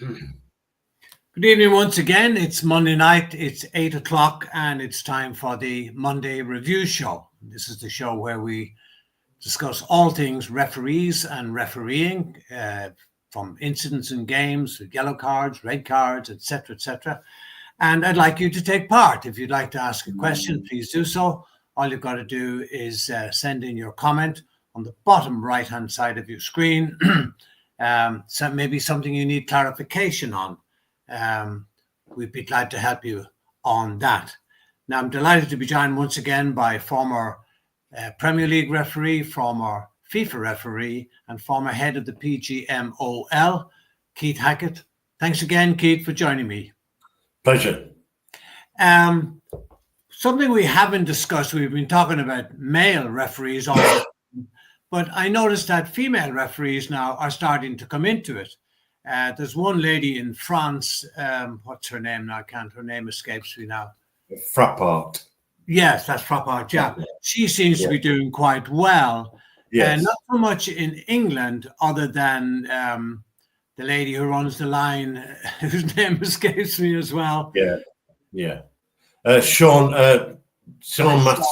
Good evening once again. It's Monday night, it's 8 o'clock, and it's time for the Monday Review Show. This is the show where we discuss all things referees and refereeing, from incidents in games, yellow cards, red cards, etc., etc. And I'd like you to take part. If you'd like to ask a question, please do so. All you've got to do is send in your comment on the bottom right-hand side of your screen. So maybe something you need clarification on. We'd be glad to help you on that. Now, I'm delighted to be joined once again by former Premier League referee, former FIFA referee, and former head of the PGMOL, Keith Hackett. Thanks again, Keith, for joining me. Pleasure. Something we haven't discussed, we've been talking about male referees all the time, but I noticed that female referees now are starting to come into it. There's one lady in France, what's her name now? Her name escapes me now. Frappart. Yes, that's Frappart, yeah. She seems to be doing quite well. Yes. Not so much in England, other than the lady who runs the line, whose name escapes me as well. Yeah. Sean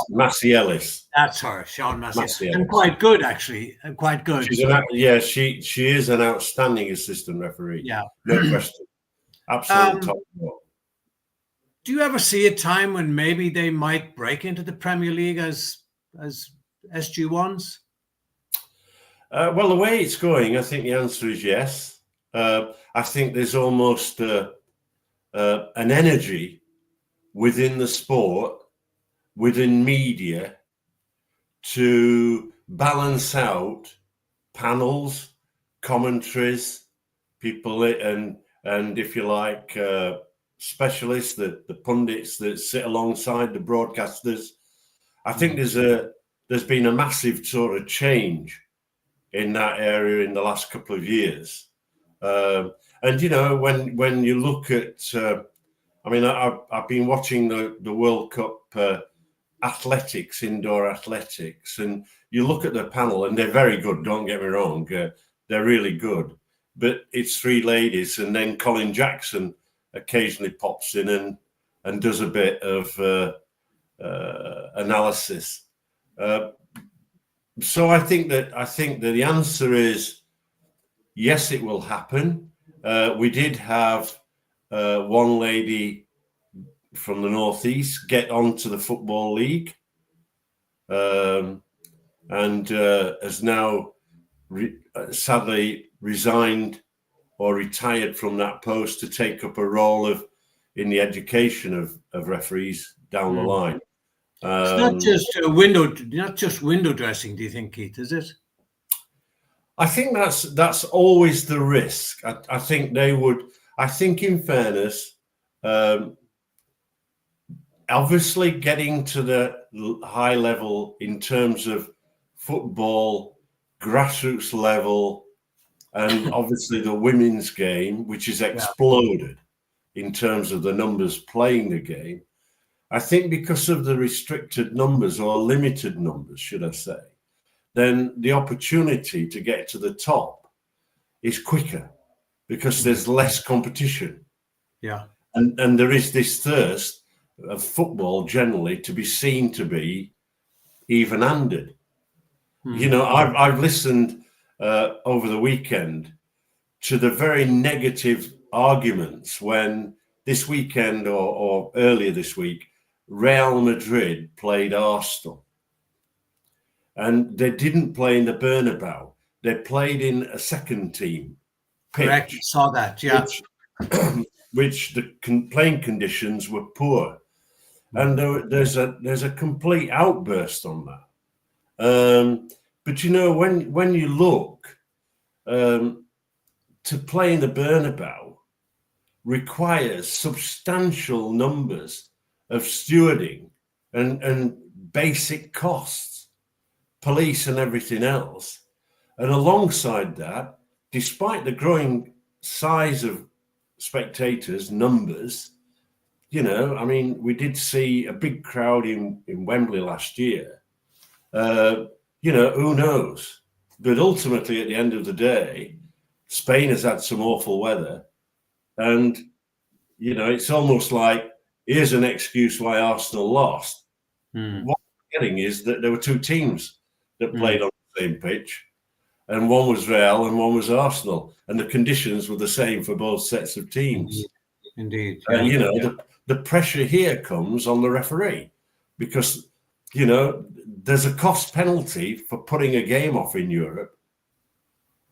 Massey-Ellis. That's her, Sean Massey. And quite good, actually. And quite good. She is an outstanding assistant referee. Yeah. No question. Absolutely top. Do you ever see a time when maybe they might break into the Premier League as SG1s? Well, the way it's going, I think the answer is yes. I think there's almost an energy within the sport, within media, to balance out panels, commentaries, people, and if you like, specialists, the pundits that sit alongside the broadcasters. I think there's been a massive sort of change in that area in the last couple of years. And you know, when you look at I've been watching the World Cup athletics, indoor athletics, and you look at the panel and they're very good, don't get me wrong, they're really good, but it's three ladies, and then Colin Jackson occasionally pops in and does a bit of analysis. So I think that the answer is yes, it will happen. We did have one lady from the Northeast get onto the Football League, and has now sadly resigned or retired from that post to take up a role in the education of referees down the line. It's not just window dressing, do you think, Keith, is it? I think that's always the risk. I think they would. I think, in fairness, obviously getting to the high level in terms of football, grassroots level, and obviously the women's game, which has exploded in terms of the numbers playing the game. I think because of the restricted numbers, or limited numbers, should I say, then the opportunity to get to the top is quicker because there's less competition. Yeah. And there is this thirst of football generally to be seen to be even-handed. You know, I've listened over the weekend to the very negative arguments when this weekend or earlier this week, Real Madrid played Arsenal. And they didn't play in the Bernabeu. They played in a second team pitch. Correct, saw that, yeah. Which the playing conditions were poor. And there's a complete outburst on that. But, you know, when you look, to play in the Bernabeu requires substantial numbers of stewarding and basic costs, police and everything else. And alongside that, despite the growing size of spectators, numbers, you know, I mean, we did see a big crowd in Wembley last year. You know, who knows? But ultimately, at the end of the day, Spain has had some awful weather. And, it's almost like, here's an excuse why Arsenal lost. What I'm getting is that there were two teams that played on the same pitch, and one was Real and one was Arsenal, and the conditions were the same for both sets of teams. Indeed. The pressure here comes on the referee, because, there's a cost penalty for putting a game off in Europe.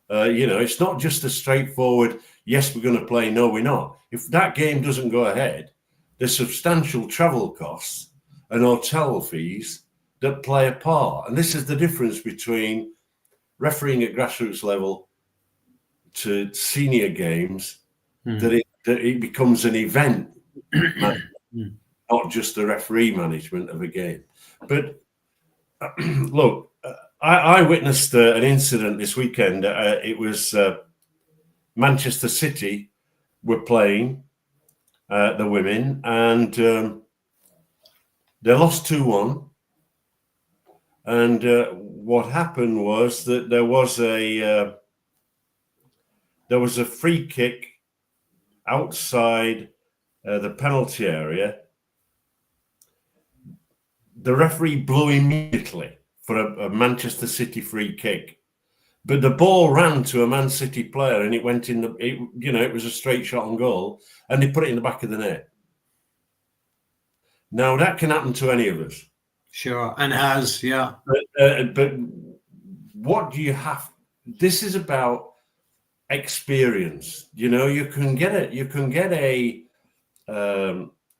It's not just a straightforward, yes, we're going to play, no, we're not. If that game doesn't go ahead, there's substantial travel costs and hotel fees that play a part. And this is the difference between refereeing at grassroots level to senior games, that it becomes an event, not just the referee management of a game. But look, I witnessed an incident this weekend. It was Manchester City were playing the women, and they lost 2-1. And what happened was that there was a free kick outside the penalty area. The referee blew immediately for a Manchester City free kick, but the ball ran to a Man City player and it went in it was a straight shot on goal, and they put it in the back of the net. Now that can happen to any of us. Sure, and has, yeah. But what do you have? This is about experience. You can get it. You can get a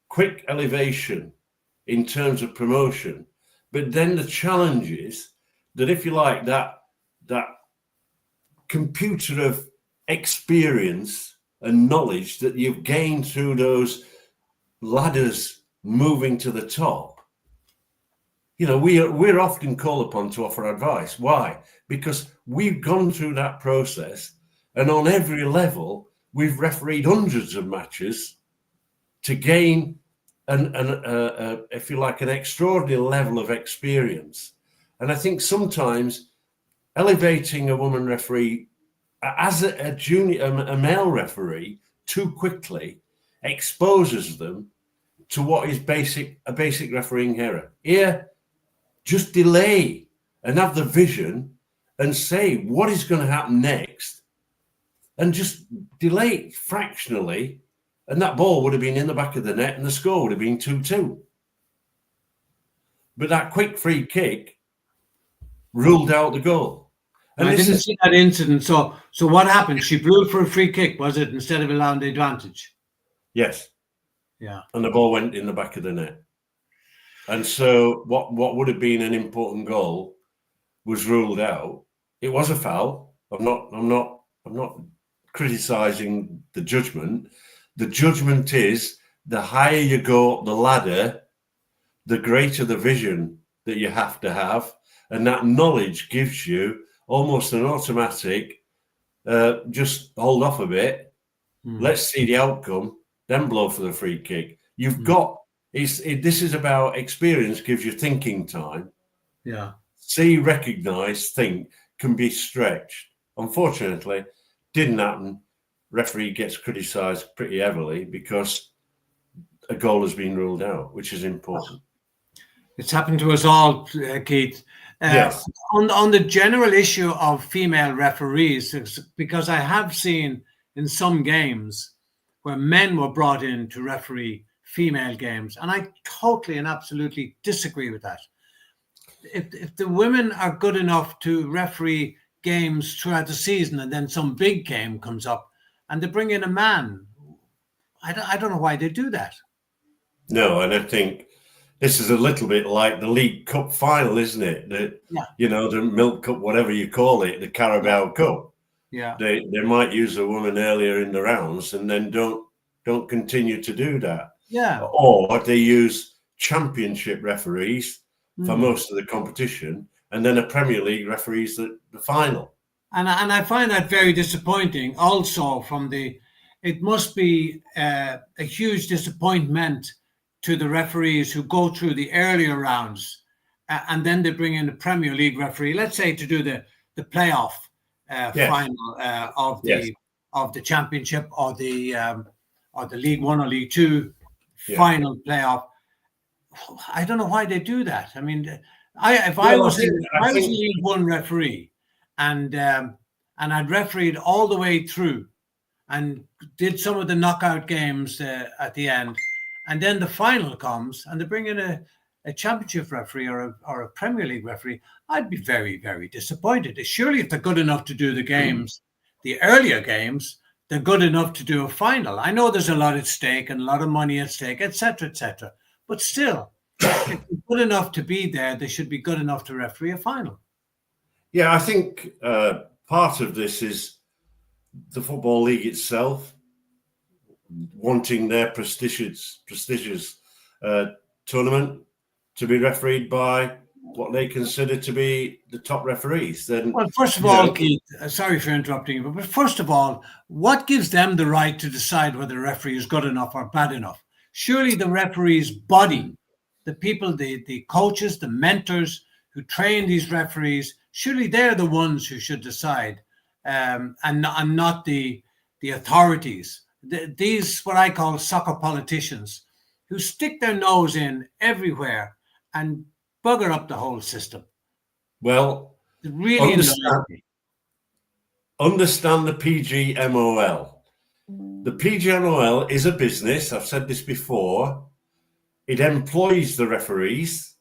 quick elevation in terms of promotion, but then the challenge is that, if you like, that computer of experience and knowledge that you've gained through those ladders moving to the top. We're often called upon to offer advice. Why? Because we've gone through that process, and on every level, we've refereed hundreds of matches to gain if you like, an extraordinary level of experience. And I think sometimes elevating a woman referee as a male referee too quickly exposes them to what is a basic refereeing error. Here, just delay and have the vision and say what is going to happen next, and just delay it fractionally, and that ball would have been in the back of the net and the score would have been 2-2. But that quick free kick ruled out the goal. And I didn't see that incident. So what happened? She blew for a free kick, was it, instead of allowing the advantage? Yes. Yeah. And the ball went in the back of the net. And so what would have been an important goal was ruled out. It was a foul. I'm not criticizing the judgment. The judgment is, the higher you go up the ladder, the greater the vision that you have to have. And that knowledge gives you almost an automatic, just hold off a bit, let's see the outcome, then blow for the free kick. You've got, this is about experience, gives you thinking time. Yeah. See, recognize, think, can be stretched. Unfortunately, didn't happen. Referee gets criticised pretty heavily because a goal has been ruled out, which is important. It's happened to us all, Keith. Yes. On the general issue of female referees, because I have seen in some games where men were brought in to referee female games, and I totally and absolutely disagree with that. If the women are good enough to referee games throughout the season, and then some big game comes up and they bring in a man, I don't know why they do that. No, and I think this is a little bit like the League Cup final, isn't it? The Milk Cup, whatever you call it, the Carabao Cup. Yeah. They might use a woman earlier in the rounds and then don't continue to do that. Yeah. Or they use championship referees for most of the competition, and then a Premier League referees the final. And I find that very disappointing. Also, it must be a huge disappointment to the referees who go through the earlier rounds, and then they bring in a Premier League referee, let's say, to do the playoff final of the championship or the or the League One or League Two final playoff. I don't know why they do that. I mean, if I was a League One referee, and I'd refereed all the way through, and did some of the knockout games at the end, and then the final comes, and they bring in a championship referee or a Premier League referee, I'd be very, very disappointed. Surely, if they're good enough to do the games, the earlier games, they're good enough to do a final. I know there's a lot at stake and a lot of money at stake, etc., etc. But still, if they're good enough to be there, they should be good enough to referee a final. Yeah, I think part of this is the Football League itself wanting their prestigious tournament to be refereed by what they consider to be the top referees. Then, well, first of all, Keith, sorry for interrupting you, but first of all, what gives them the right to decide whether a referee is good enough or bad enough? Surely the referee's body, the people, the coaches, the mentors who train these referees, surely they're the ones who should decide, and not the authorities. These, what I call soccer politicians, who stick their nose in everywhere and bugger up the whole system. Well, really understand the PGMOL. The PGMOL is a business. I've said this before. It employs the referees,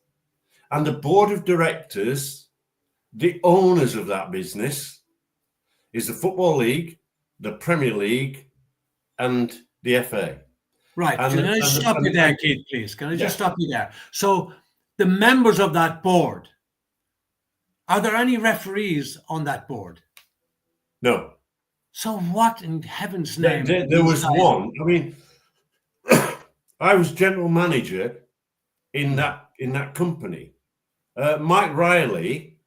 and the board of directors, the owners of that business, is the Football League, the Premier League, and the FA. Right. Can I just stop you there, Keith, please? Can I just stop you there? So the members of that board, are there any referees on that board? No. So what in heaven's name? There was one. I mean, I was general manager in that company. Mike Riley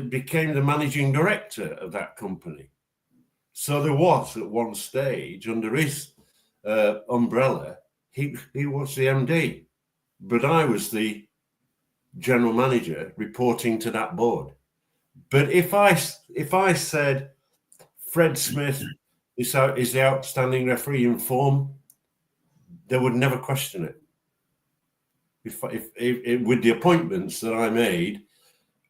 became the managing director of that company. So there was at one stage under his umbrella, he was the MD, but I was the general manager reporting to that board. But if I said Fred Smith is the outstanding referee in form, they would never question it. If with the appointments that I made,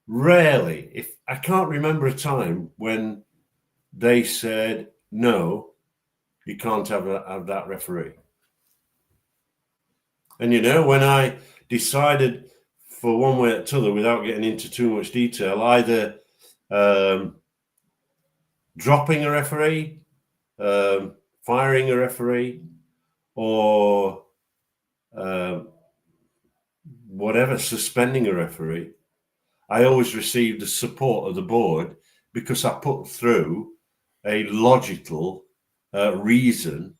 rarely, if I can't remember a time when they said no, you can't have that referee. And when I decided for one way or t'other, without getting into too much detail, either dropping a referee, firing a referee, or whatever, suspending a referee, I always received the support of the board because I put through a logical reason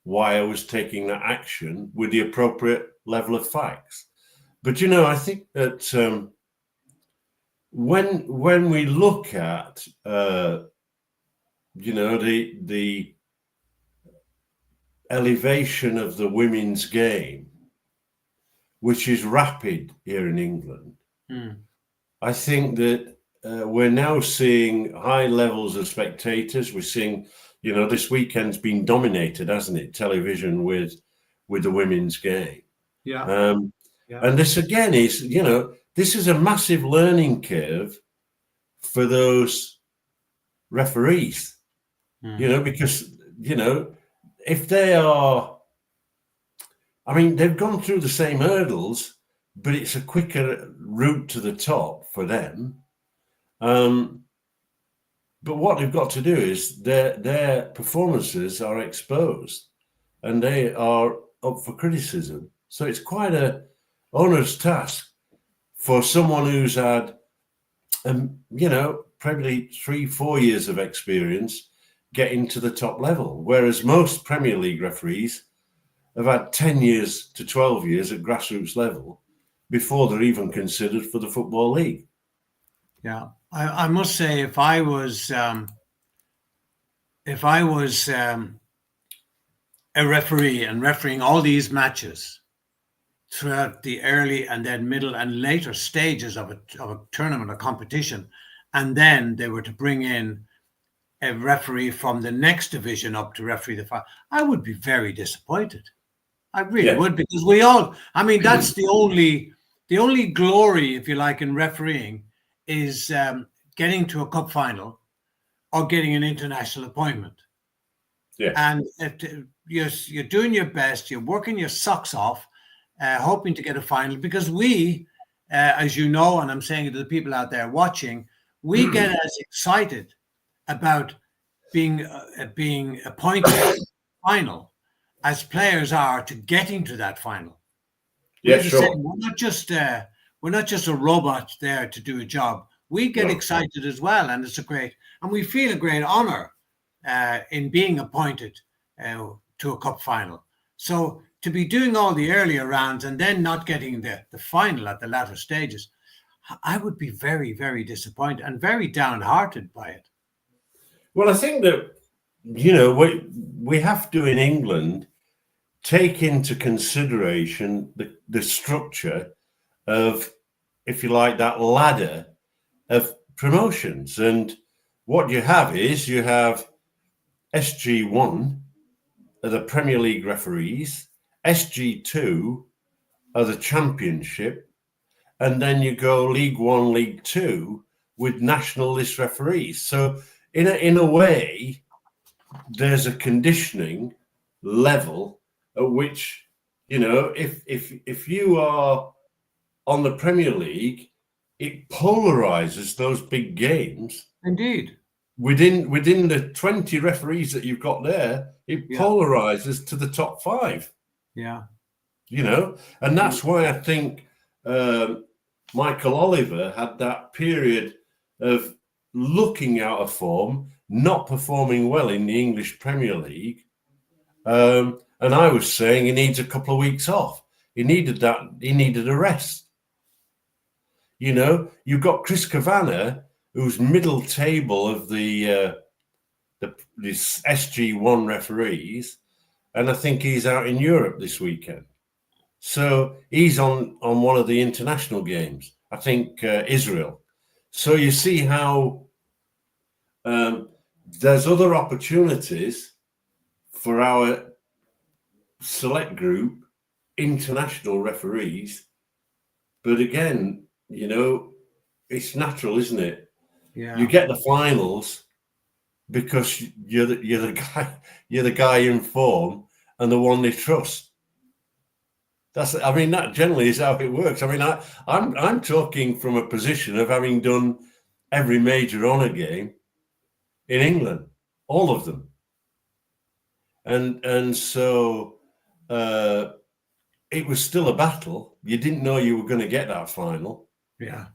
why I was taking that action with the appropriate level of facts. But I think that when we look at the elevation of the women's game, which is rapid here in England, I think that we're now seeing high levels of spectators. We're seeing, this weekend's been dominated, hasn't it? Television with the women's game. Yeah. And this again is, this is a massive learning curve for those referees, because, if they are, they've gone through the same hurdles, but it's a quicker route to the top for them. But what they've got to do is their performances are exposed and they are up for criticism. So it's quite a onerous task for someone who's had, probably 3-4 years of experience getting to the top level, whereas most Premier League referees have had 10 years to 12 years at grassroots level before they're even considered for the Football League. Yeah, I must say, if I was a referee and refereeing all these matches throughout the early and then middle and later stages of a tournament or competition, and then they were to bring in a referee from the next division up to referee the final, I would be very disappointed. I really would, because we all, I mean, that's the only glory, if you like, in refereeing is getting to a cup final or getting an international appointment. Yeah. And you're doing your best, you're working your socks off, hoping to get a final, because we, as you know, and I'm saying it to the people out there watching, we get as excited about being appointed to the final as players are to getting to that final. Yeah, sure. We're not just a robot there to do a job. We get excited as well, and and we feel a great honor in being appointed to a cup final. So to be doing all the earlier rounds and then not getting the final at the latter stages, I would be very, very disappointed and very downhearted by it. Well, I think that, you know, we have to, in England, take into consideration the structure of, if you like, that ladder of promotions. And what you have is you have SG1 are the Premier League referees, SG2 are the Championship, and then you go League One, League Two with national list referees. So in a way, there's a conditioning level at which, you know, if you are on the Premier League, it polarizes those big games. Indeed. Within the 20 referees that you've got there, it polarizes to the top 5. Yeah. You know, and that's why I think Michael Oliver had that period of looking out of form, not performing well in the English Premier League. And I was saying he needs a couple of weeks off. He needed that. He needed a rest. You know, you've got Chris Kavanagh, who's middle table of this SG1 referees, and I think he's out in Europe this weekend. So he's on one of the international games, I think Israel. So you see how there's other opportunities for our select group, international referees. But again, you know, it's natural, isn't it? Yeah. You get the finals because you're the guy in form and the one they trust. That generally is how it works. I mean, I'm talking from a position of having done every major honour game in England, all of them, and so it was still a battle. You didn't know you were going to get that final. Yeah.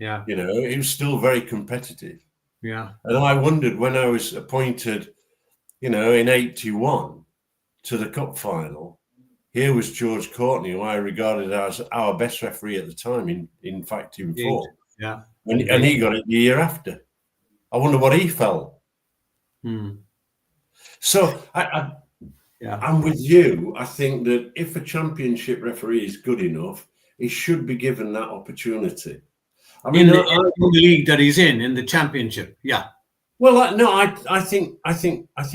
Yeah. You know, it was still very competitive. Yeah. And I wondered when I was appointed, you know, in 81 to the cup final. Here was George Courtney, who I regarded as our best referee at the time, in fact, in form. Yeah. And he got it the year after. I wonder what he felt. So I'm with you. I think that if a championship referee is good enough, he should be given that opportunity. I mean, in the league that he's in the championship. Yeah. Well, no, I think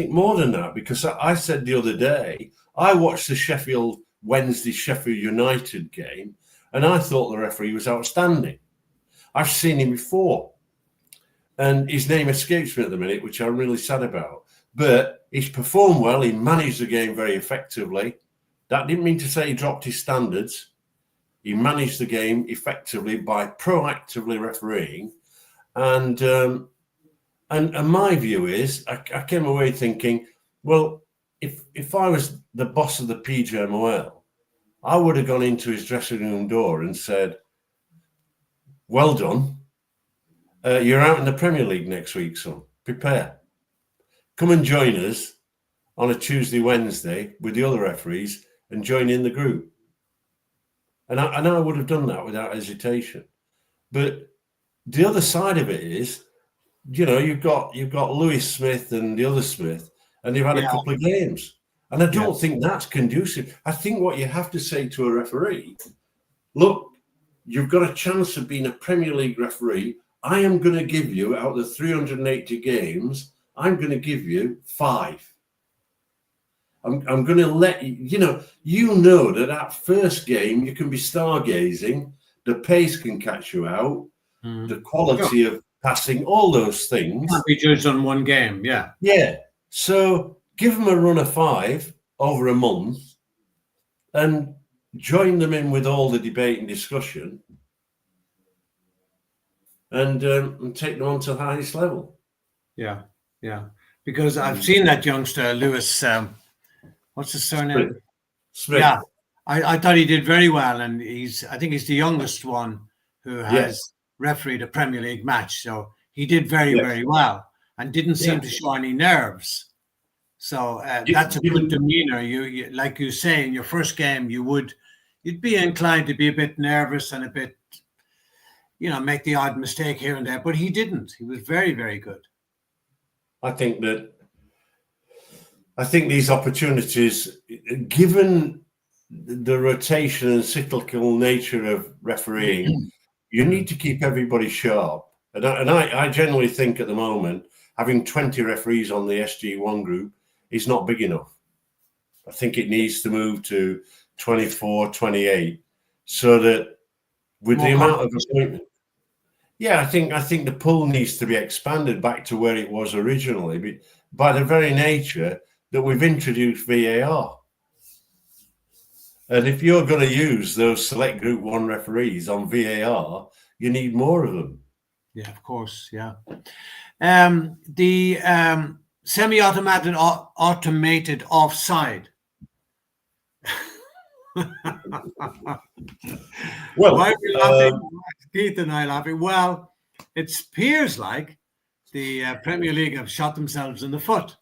more than that, because I said the other day, I watched the Wednesday Sheffield United game, and I thought the referee was outstanding. I've seen him before, and his name escapes me at the minute, which I'm really sad about. But he's performed well. He managed the game very effectively. That didn't mean to say he dropped his standards. He managed the game effectively by proactively refereeing, and my view is, I came away thinking, well, if I was the boss of the PGMOL, I would have gone into his dressing room door and said, well done. You're out in the Premier League next week, son. Prepare. Come and join us on a Tuesday, Wednesday with the other referees and join in the group. And I would have done that without hesitation. But the other side of it is, you know, you've got Lewis Smith and the other Smith, and they've had a couple of games. And I don't think that's conducive. I think what you have to say to a referee, look, you've got a chance of being a Premier League referee. I am going to give you, out of the 380 games, I'm going to give you 5. I'm going to let you know that first game you can be stargazing, the pace can catch you out, the quality of passing, all those things. Can't be judged on one game, yeah. Yeah. So give them a run of 5 over a month and join them in with all the debate and discussion and take them on to the highest level. Yeah, yeah. Because I've seen that youngster, Lewis, what's his surname? Smith. Yeah, I thought he did very well, and I think he's the youngest one who has refereed a Premier League match. So he did very, very well and didn't seem to show any nerves. So that's a good demeanor. You like you say, in your first game, you'd be inclined to be a bit nervous and a bit, make the odd mistake here and there, but he didn't. He was very, very good. I think these opportunities, given the rotation and cyclical nature of refereeing, you need to keep everybody sharp. And I generally think at the moment, having 20 referees on the SG1 group is not big enough. I think it needs to move to 24, 28, so that with the amount of appointment, I think the pool needs to be expanded back to where it was originally, by the very nature that we've introduced VAR. And if you're going to use those select Group 1 referees on VAR, you need more of them. Yeah, of course, yeah. The semi-automated automated offside. Well, why are we laughing? Keith and I laughing. Well, it appears like the Premier League have shot themselves in the foot.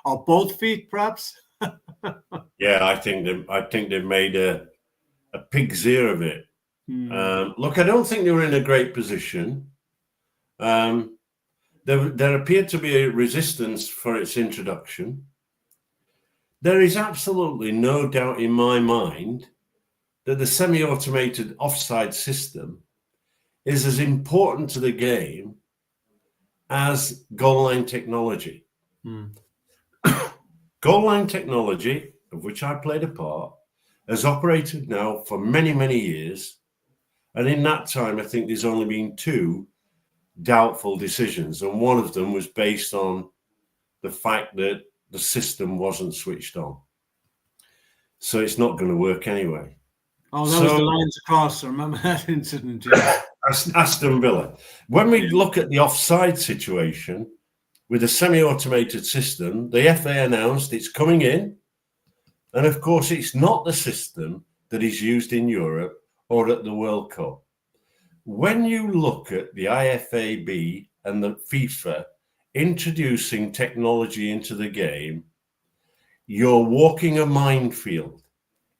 Or both feet, perhaps. Yeah, I think they've made a pig's ear of it. Look, I don't think they were in a great position. There appeared to be a resistance for its introduction. There is absolutely no doubt in my mind that the semi-automated offside system is as important to the game as goal line technology. Goal line technology, of which I played a part, has operated now for many, many years. And in that time, I think there's only been 2 doubtful decisions. And one of them was based on the fact that the system wasn't switched on. So it's not going to work anyway. Oh, that was the lines across. I remember that incident. Yeah. Aston Villa. When we look at the offside situation with a semi-automated system, the FA announced it's coming in. And of course, it's not the system that is used in Europe or at the World Cup. When you look at the IFAB and the FIFA introducing technology into the game, you're walking a minefield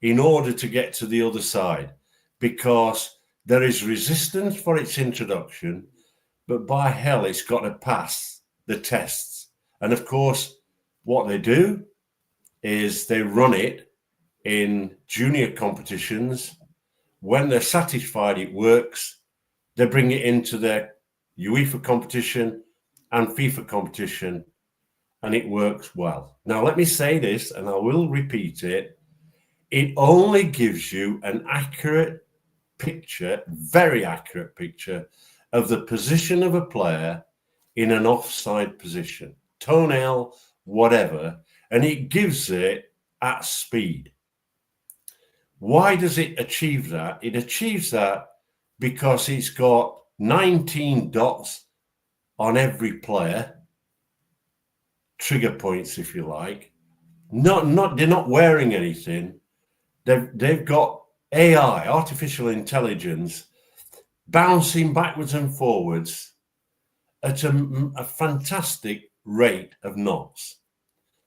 in order to get to the other side, because there is resistance for its introduction, but by hell, it's got to pass the tests. And of course, what they do is they run it in junior competitions. When they're satisfied it works, they bring it into their UEFA competition and FIFA competition, and it works well. Now, let me say this, and I will repeat it. It only gives you an accurate picture, very accurate picture, of the position of a player in an offside position, toenail, whatever, and it gives it at speed. Why does it achieve that? It achieves that because it's got 19 dots on every player, trigger points, if you like. They're not wearing anything. They've got AI, artificial intelligence, bouncing backwards and forwards at a fantastic rate of knots.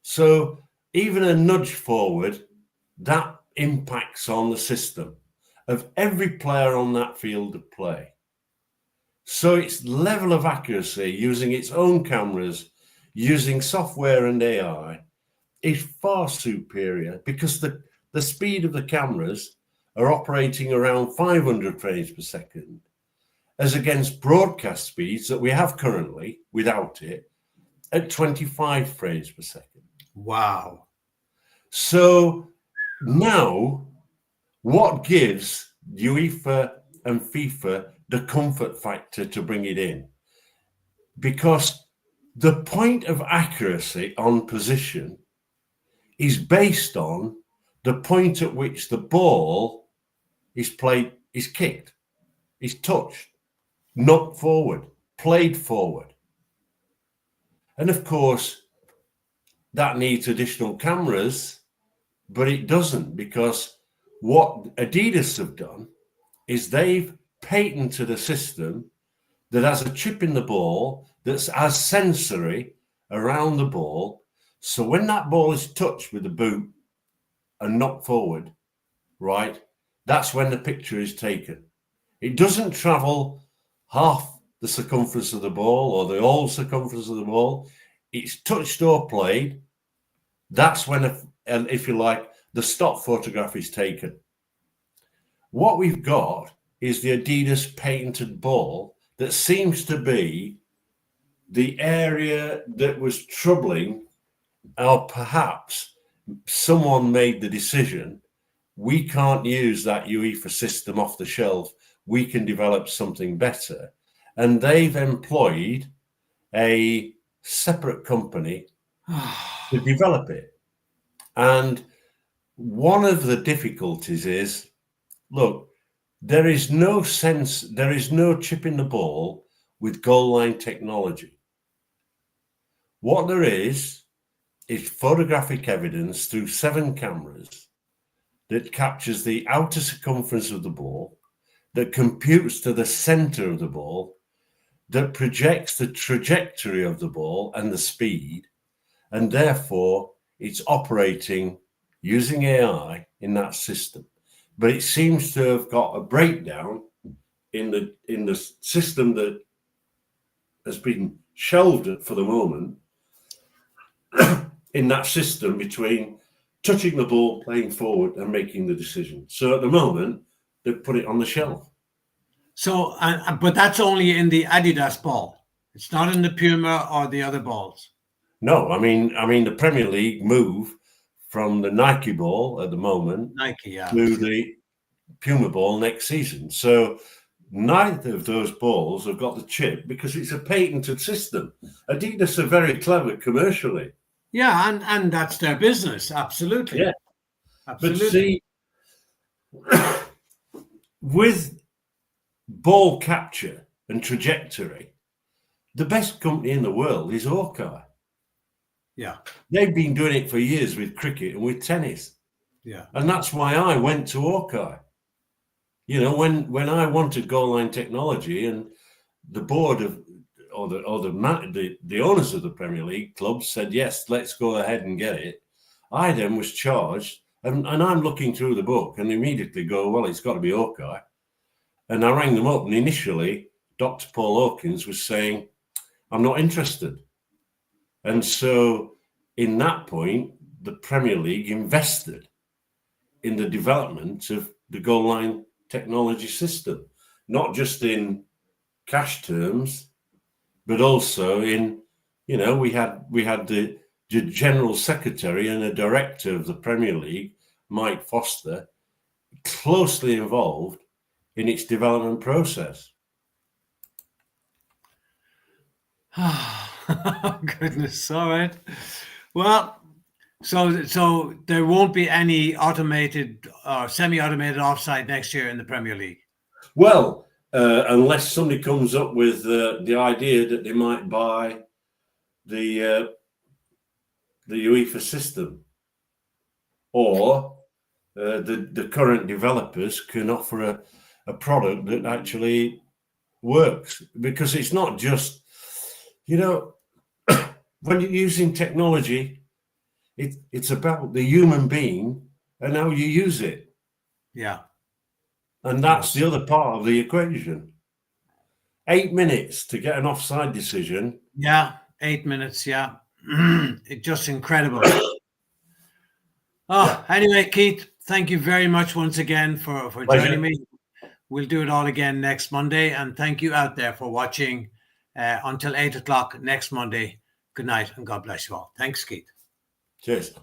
So even a nudge forward, that impacts on the system of every player on that field of play. So its level of accuracy, using its own cameras, using software and AI, is far superior, because the speed of the cameras are operating around 500 frames per second, as against broadcast speeds that we have currently without it at 25 frames per second. Wow. So now, what gives UEFA and FIFA the comfort factor to bring it in? Because the point of accuracy on position is based on the point at which the ball is played, is kicked, is touched, knocked forward, played forward. And of course, that needs additional cameras, but it doesn't, because what Adidas have done is they've patented a system that has a chip in the ball that's as sensory around the ball. So when that ball is touched with the boot and knocked forward, right, that's when the picture is taken. It doesn't travel half the circumference of the ball or the whole circumference of the ball. It's touched or played. That's when, if you like, the stock photograph is taken. What we've got is the Adidas patented ball that seems to be the area that was troubling, or perhaps someone made the decision, we can't use that UEFA system off the shelf, we can develop something better. And they've employed a separate company to develop it. And one of the difficulties is, look, there is no chip in the ball with goal line technology. What there is photographic evidence through 7 cameras that captures the outer circumference of the ball, that computes to the center of the ball, that projects the trajectory of the ball and the speed, and therefore it's operating using AI in that system. But it seems to have got a breakdown in the system that has been shelved for the moment, in that system between touching the ball, playing forward, and making the decision. So at the moment, they've put it on the shelf. So, but that's only in the Adidas ball. It's not in the Puma or the other balls. No, I mean the Premier League move from the Nike ball at the moment to the Puma ball next season. So neither of those balls have got the chip because it's a patented system. Adidas are very clever commercially. Yeah, and that's their business. Absolutely. Yeah. Absolutely. But see, with ball capture and trajectory, the best company in the world is Hawkeye. Yeah. They've been doing it for years with cricket and with tennis. Yeah. And that's why I went to Hawkeye. You know, when I wanted goal line technology, and the board of the owners of the Premier League clubs said, yes, let's go ahead and get it. I then was charged, and I'm looking through the book and immediately go, well, it's got to be Hawkeye. And I rang them up, and initially Dr. Paul Hawkins was saying, I'm not interested. And so in that point, the Premier League invested in the development of the goal line technology system, not just in cash terms, but also in, you know, we had the general secretary and a director of the Premier League, Mike Foster, closely involved in its development process. Oh, goodness. All right. Well, so there won't be any automated or semi-automated offside next year in the Premier League. Well, unless somebody comes up with the idea that they might buy the UEFA system, or the current developers can offer a product that actually works, because it's not just, you know, when you're using technology, it's about the human being and how you use it. Yeah. And that's the other part of the equation. 8 minutes to get an offside decision. Yeah, 8 minutes. Yeah. It's just incredible. Oh, anyway, Keith, thank you very much once again for joining me. We'll do it all again next Monday. And thank you out there for watching until 8 o'clock next Monday Good night and God bless you all. Thanks, Keith. Cheers.